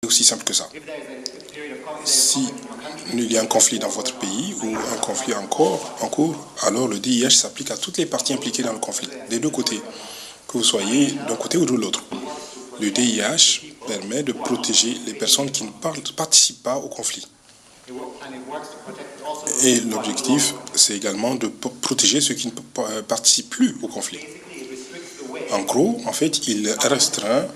aussi simple que ça. Si il y a un conflit dans votre pays ou un conflit en cours, alors le DIH s'applique à toutes les parties impliquées dans le conflit, des deux côtés, que vous soyez d'un côté ou de l'autre. Le DIH permet de protéger les personnes qui ne participent pas au conflit. Et l'objectif, c'est également de protéger ceux qui ne participent plus au conflit. En gros, en fait, il restreint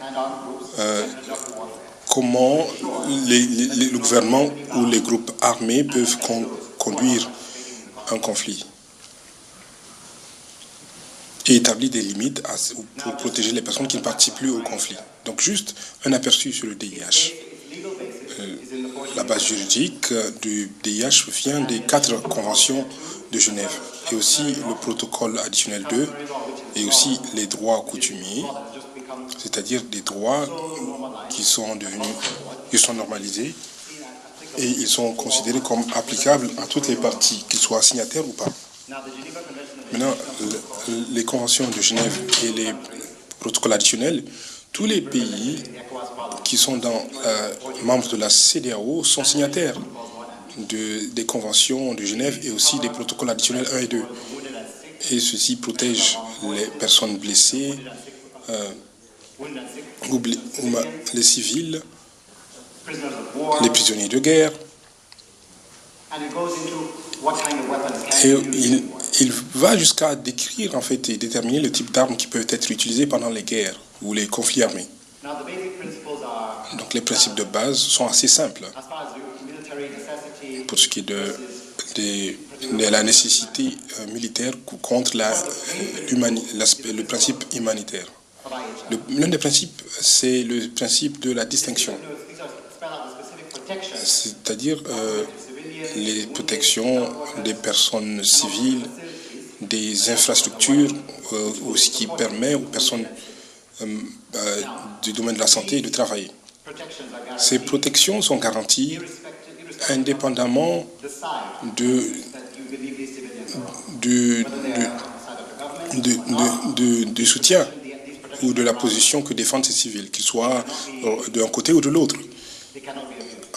comment le gouvernement ou les groupes armés peuvent conduire un conflit et établit des limites pour protéger les personnes qui ne participent plus au conflit. Donc juste un aperçu sur le DIH. La base juridique du DIH vient des 4 conventions de Genève et aussi le protocole additionnel 2 et aussi les droits coutumiers, c'est-à-dire des droits qui sont normalisés et ils sont considérés comme applicables à toutes les parties, qu'ils soient signataires ou pas. Maintenant, les conventions de Genève et les protocoles additionnels, tous les pays qui sont membres de la CEDEAO sont signataires des conventions de Genève et aussi des protocoles additionnels 1 et 2. Et ceci protège les personnes blessées, les civils, les prisonniers de guerre. Et il va jusqu'à décrire en fait et déterminer le type d'armes qui peuvent être utilisées pendant les guerres ou les conflits armés. Donc les principes de base sont assez simples pour ce qui est de la nécessité militaire contre le principe humanitaire. L'un des principes, c'est le principe de la distinction, c'est-à-dire les protections des personnes civiles, des infrastructures, ce qui permet aux personnes du domaine de la santé de travailler. Ces protections sont garanties indépendamment du soutien ou de la position que défendent ces civils, qu'ils soient d'un côté ou de l'autre.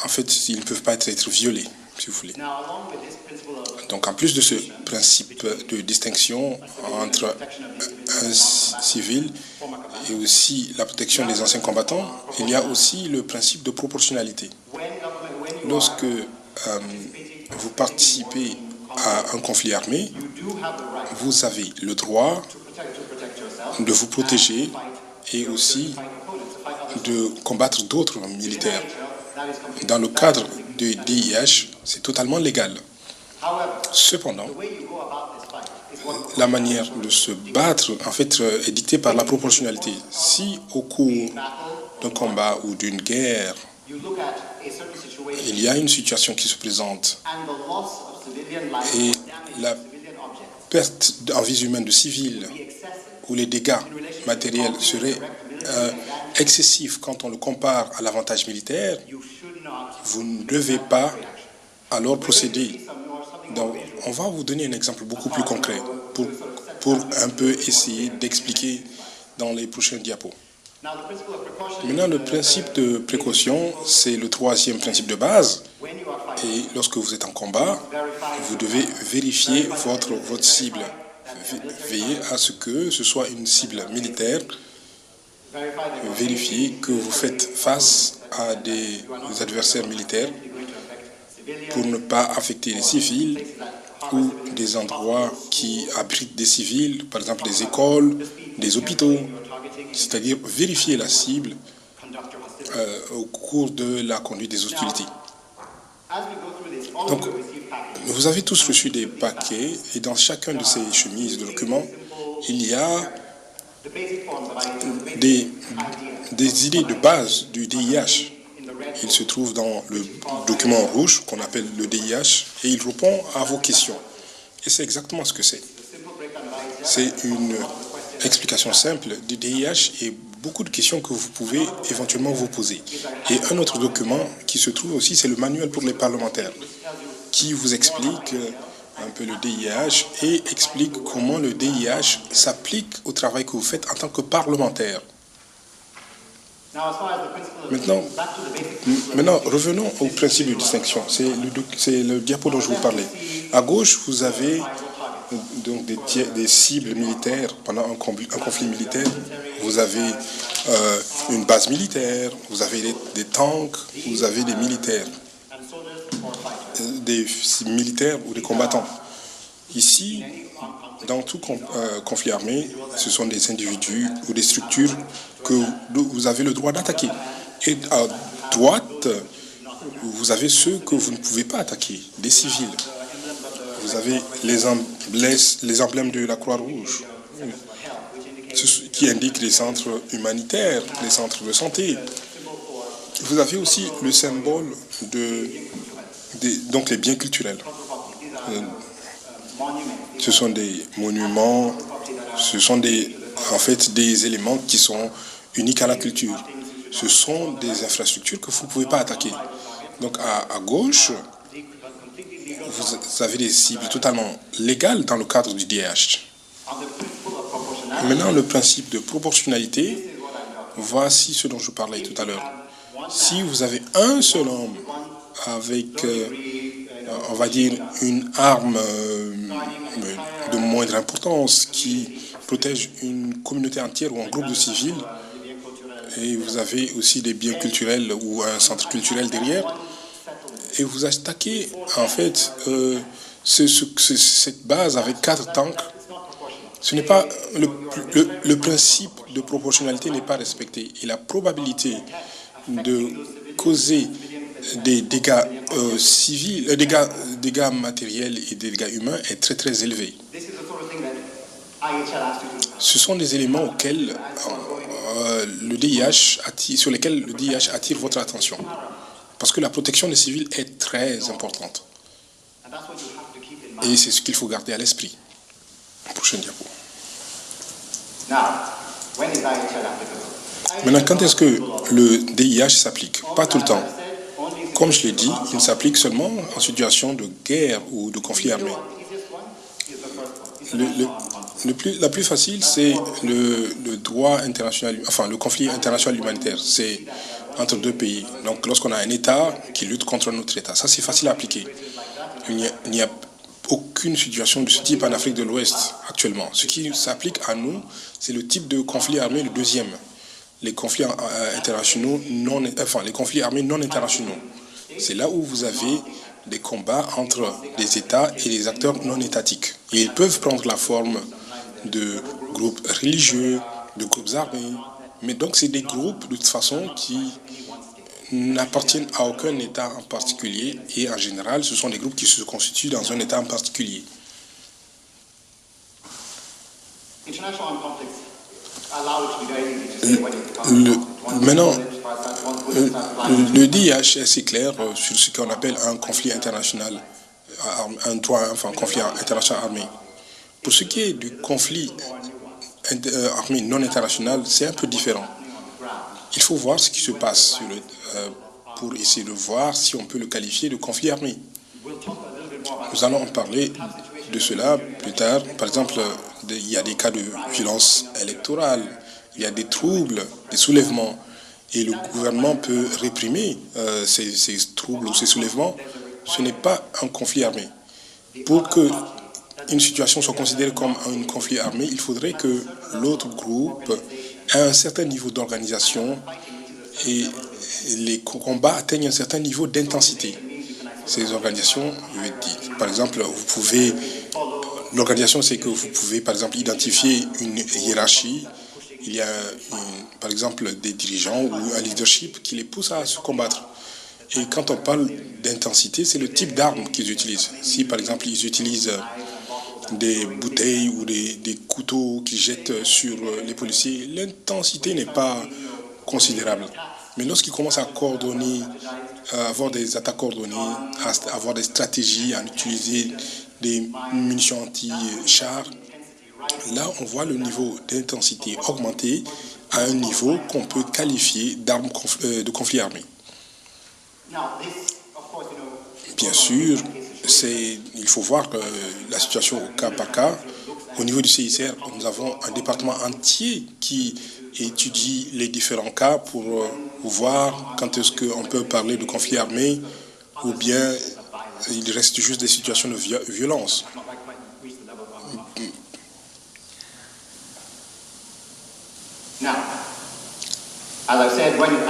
En fait, ils ne peuvent pas être violés, si vous voulez. Donc, en plus de ce principe de distinction entre un civil et aussi la protection des anciens combattants, il y a aussi le principe de proportionnalité. Lorsque vous participez à un conflit armé, vous avez le droit de vous protéger et aussi de combattre d'autres militaires. Dans le cadre du DIH, c'est totalement légal. Cependant, la manière de se battre, en fait, est dictée par la proportionnalité. Si au cours d'un combat ou d'une guerre, il y a une situation qui se présente et la perte en vie humaine de civils ou les dégâts matériels seraient excessifs quand on le compare à l'avantage militaire, vous ne devez pas alors procéder. Donc, on va vous donner un exemple beaucoup plus concret pour un peu essayer d'expliquer dans les prochains diapos. Maintenant, le principe de précaution, c'est le 3e principe de base. Et lorsque vous êtes en combat, vous devez vérifier votre cible. Veillez à ce que ce soit une cible militaire. Vérifiez que vous faites face à des adversaires militaires pour ne pas affecter les civils ou des endroits qui abritent des civils, par exemple des écoles, des hôpitaux. C'est-à-dire vérifier la cible au cours de la conduite des hostilités. Donc, vous avez tous reçu des paquets et dans chacun de ces chemises de documents, il y a des idées de base du DIH. Il se trouve dans le document rouge qu'on appelle le DIH et il répond à vos questions. Et c'est exactement ce que c'est. C'est une explication simple du DIH et beaucoup de questions que vous pouvez éventuellement vous poser. Et un autre document qui se trouve aussi, c'est le manuel pour les parlementaires qui vous explique un peu le DIH et explique comment le DIH s'applique au travail que vous faites en tant que parlementaire. Maintenant, revenons au principe de distinction. C'est le diapo dont je vous parlais. À gauche, vous avez donc des cibles militaires pendant un conflit militaire. Vous avez une base militaire, vous avez des tanks, vous avez des militaires ou des combattants. Ici, dans tout conflit armé, ce sont des individus ou des structures que vous avez le droit d'attaquer. Et à droite, vous avez ceux que vous ne pouvez pas attaquer, des civils. Vous avez les emblèmes de la Croix-Rouge, qui indiquent les centres humanitaires, les centres de santé. Vous avez aussi le symbole donc les biens culturels. Ce sont des monuments, ce sont en fait des éléments qui sont uniques à la culture. Ce sont des infrastructures que vous ne pouvez pas attaquer. Donc à gauche, vous avez des cibles totalement légales dans le cadre du DH. Maintenant, le principe de proportionnalité, voici ce dont je parlais tout à l'heure. Si vous avez un seul homme avec, on va dire, une arme de moindre importance qui protège une communauté entière ou un groupe de civils, et vous avez aussi des biens culturels ou un centre culturel derrière, et vous attaquez en fait cette base avec 4 tanks, ce n'est pas le principe de proportionnalité n'est pas respecté, et la probabilité de causer des dégâts civils, dégâts matériels et des dégâts humains est très très élevée. Ce sont des éléments auxquels sur lesquels le DIH attire votre attention. Parce que la protection des civils est très importante. Et c'est ce qu'il faut garder à l'esprit. Prochaine diapo. Maintenant, quand est-ce que le DIH s'applique? Pas tout le temps. Comme je l'ai dit, il s'applique seulement en situation de guerre ou de conflit armé. La plus facile, c'est le droit international, enfin le conflit international humanitaire. C'est entre deux pays. Donc lorsqu'on a un État qui lutte contre un autre État, ça c'est facile à appliquer. Il n'y a aucune situation de ce type en Afrique de l'Ouest actuellement. Ce qui s'applique à nous, c'est le type de conflit armé, le deuxième. Les conflits internationaux les conflits armés non internationaux. C'est là où vous avez des combats entre des États et des acteurs non étatiques. Et ils peuvent prendre la forme de groupes religieux, de groupes armés. Mais donc, c'est des groupes, de toute façon, qui n'appartiennent à aucun État en particulier. Et en général, ce sont des groupes qui se constituent dans un État en particulier. Maintenant, le DIH est assez clair sur ce qu'on appelle un conflit international, un conflit international armé. Pour ce qui est du conflit armé non international, c'est un peu différent. Il faut voir ce qui se passe pour essayer de voir si on peut le qualifier de conflit armé. Nous allons en parler de cela plus tard. Par exemple, il y a des cas de violence électorale, il y a des troubles, des soulèvements, et le gouvernement peut réprimer ces troubles ou ces soulèvements. Ce n'est pas un conflit armé. Pour qu'une situation soit considérée comme un conflit armé, il faudrait que l'autre groupe ait un certain niveau d'organisation et les combats atteignent un certain niveau d'intensité. Ces organisations, par exemple, l'organisation, c'est que vous pouvez, par exemple, identifier une hiérarchie. Il y a, par exemple, des dirigeants ou un leadership qui les pousse à se combattre. Et quand on parle d'intensité, c'est le type d'armes qu'ils utilisent. Si, par exemple, ils utilisent des bouteilles ou des couteaux qu'ils jettent sur les policiers, l'intensité n'est pas considérable. Mais lorsqu'ils commencent à coordonner, à avoir des attaques coordonnées, à avoir des stratégies, à utiliser des munitions anti-chars, là, on voit le niveau d'intensité augmenter à un niveau qu'on peut qualifier d'armes de conflit armé. Bien sûr, il faut voir la situation au cas par cas. Au niveau du CICR, nous avons un département entier qui étudie les différents cas pour voir quand est-ce qu'on peut parler de conflit armé ou bien il reste juste des situations de violence.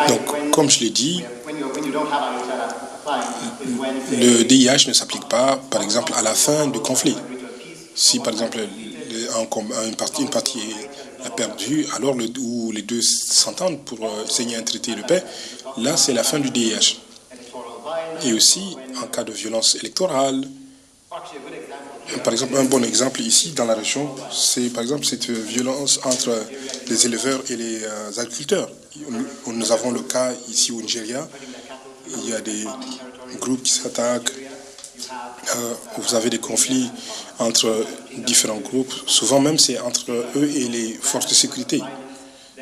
Donc, comme je l'ai dit, le DIH ne s'applique pas, par exemple, à la fin du conflit. Si, par exemple, une partie a perdu, alors où les deux s'entendent pour signer un traité de paix, là, c'est la fin du DIH. Et aussi, en cas de violence électorale, par exemple, un bon exemple ici, dans la région, c'est, par exemple, cette violence entre les éleveurs et les agriculteurs. Nous avons le cas ici au Nigeria, il y a des groupes qui s'attaquent, vous avez des conflits entre différents groupes, souvent même c'est entre eux et les forces de sécurité.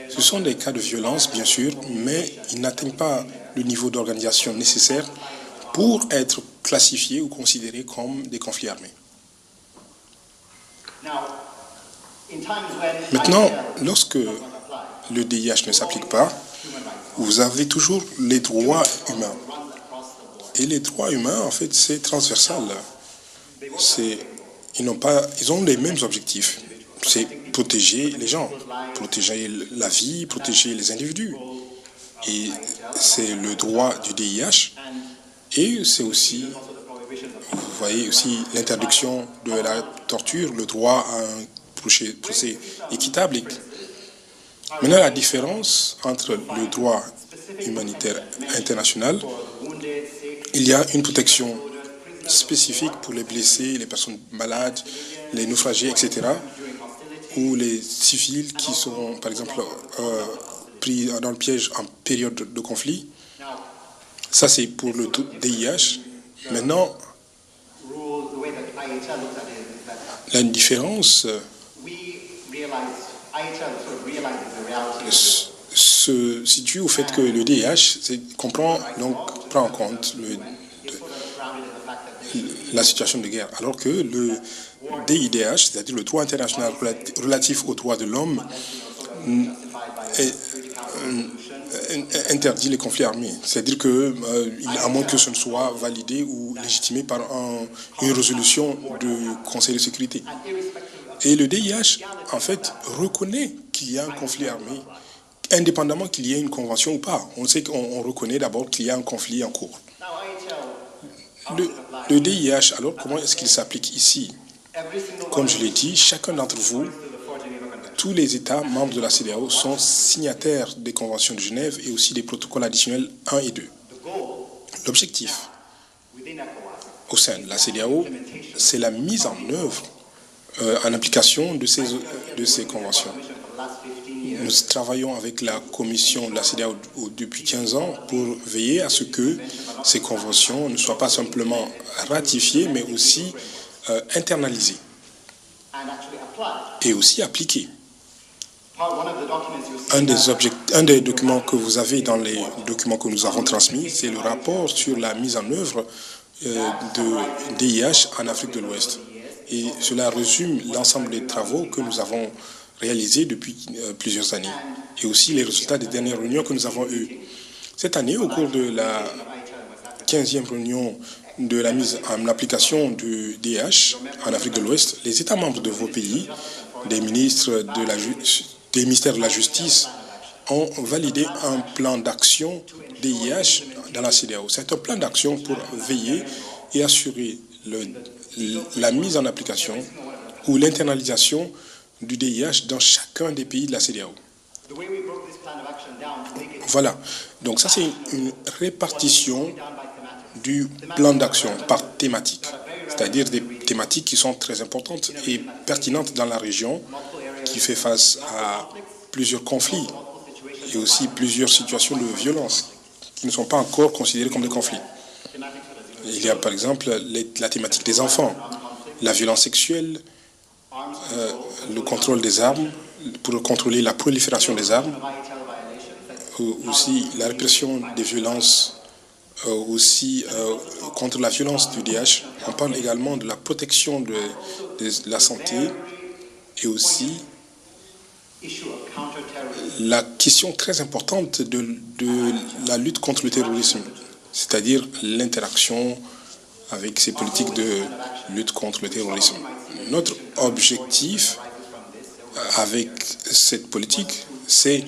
Ce sont des cas de violence, bien sûr, mais ils n'atteignent pas le niveau d'organisation nécessaire pour être classifiés ou considérés comme des conflits armés. Maintenant, lorsque le DIH ne s'applique pas, vous avez toujours les droits humains. Et les droits humains, en fait, c'est transversal. Ils ont les mêmes objectifs. C'est protéger les gens, protéger la vie, protéger les individus. Et c'est le droit du DIH. Et c'est aussi, vous voyez aussi l'interdiction de la torture, le droit à un procès équitable. Maintenant, la différence entre le droit humanitaire international, il y a une protection spécifique pour les blessés, les personnes malades, les naufragés, etc., ou les civils qui seront, par exemple, pris dans le piège en période de conflit. Ça, c'est pour le DIH. Maintenant, la différence se situe au fait que le DIH prend en compte la situation de guerre, alors que le DIDH, c'est-à-dire le droit international relatif aux droits de l'homme, interdit les conflits armés. C'est-à-dire que, à moins que ce ne soit validé ou légitimé par une résolution du Conseil de sécurité. Et le DIH, en fait, reconnaît qu'il y a un conflit armé, indépendamment qu'il y ait une convention ou pas. On sait qu'on reconnaît d'abord qu'il y a un conflit en cours. Le DIH, alors, comment est-ce qu'il s'applique ici? Comme je l'ai dit, chacun d'entre vous, tous les États membres de la CEDEAO sont signataires des conventions de Genève et aussi des protocoles additionnels 1 et 2. L'objectif au sein de la CEDEAO, c'est la mise en œuvre, en application de ces conventions. Nous travaillons avec la commission de la CEDEAO depuis 15 ans pour veiller à ce que ces conventions ne soient pas simplement ratifiées, mais aussi internalisées et aussi appliquées. Un des documents que vous avez dans les documents que nous avons transmis, c'est le rapport sur la mise en œuvre de DIH en Afrique de l'Ouest. Et cela résume l'ensemble des travaux que nous avons réalisés depuis plusieurs années et aussi les résultats des dernières réunions que nous avons eues. Cette année, au cours de la 15e réunion de la mise en application du DIH en Afrique de l'Ouest, les États membres de vos pays, des ministères de la Justice, ont validé un plan d'action DIH dans la CEDEAO. C'est un plan d'action pour veiller et assurer la mise en application ou l'internalisation du DIH dans chacun des pays de la CEDEAO. Voilà. Donc ça, c'est une répartition du plan d'action par thématique, c'est-à-dire des thématiques qui sont très importantes et pertinentes dans la région, qui fait face à plusieurs conflits et aussi plusieurs situations de violence qui ne sont pas encore considérées comme des conflits. Il y a par exemple la thématique des enfants, la violence sexuelle, le contrôle des armes, pour contrôler la prolifération des armes, aussi la répression des violences, aussi contre la violence du DIH. On parle également de la protection de la santé et aussi la question très importante de la lutte contre le terrorisme, c'est-à-dire l'interaction avec ces politiques de lutte contre le terrorisme. Notre objectif avec cette politique, c'est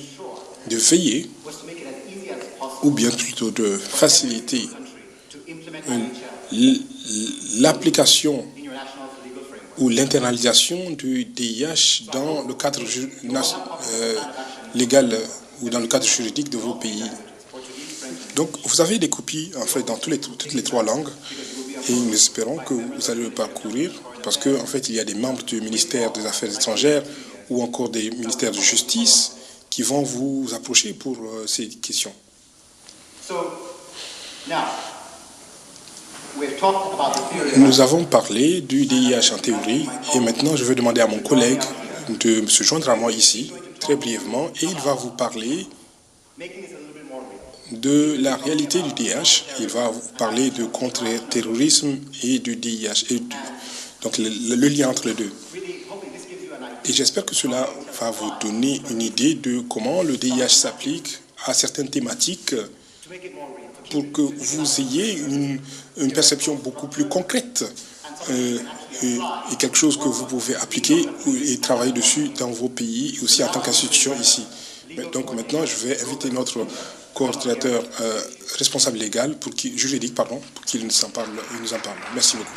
de veiller, ou bien plutôt de faciliter l'application ou l'internalisation du DIH dans le cadre légal ou dans le cadre juridique de vos pays. Donc, vous avez des copies, en fait, dans toutes les 3 langues, et nous espérons que vous allez le parcourir, parce qu'en fait, il y a des membres du ministère des Affaires étrangères ou encore des ministères de justice qui vont vous approcher pour ces questions. Nous avons parlé du DIH en théorie et maintenant je vais demander à mon collègue de se joindre à moi ici, très brièvement, et il va vous parler de la réalité du DIH. Il va vous parler de contre-terrorisme et du DIH, donc le lien entre les deux. Et j'espère que cela va vous donner une idée de comment le DIH s'applique à certaines thématiques pour que vous ayez une perception beaucoup plus concrète et quelque chose que vous pouvez appliquer et travailler dessus dans vos pays et aussi en tant qu'institution ici. Donc maintenant, je vais inviter notre coordinateur responsable légal, juridique, pour qu'il nous en parle. Merci beaucoup.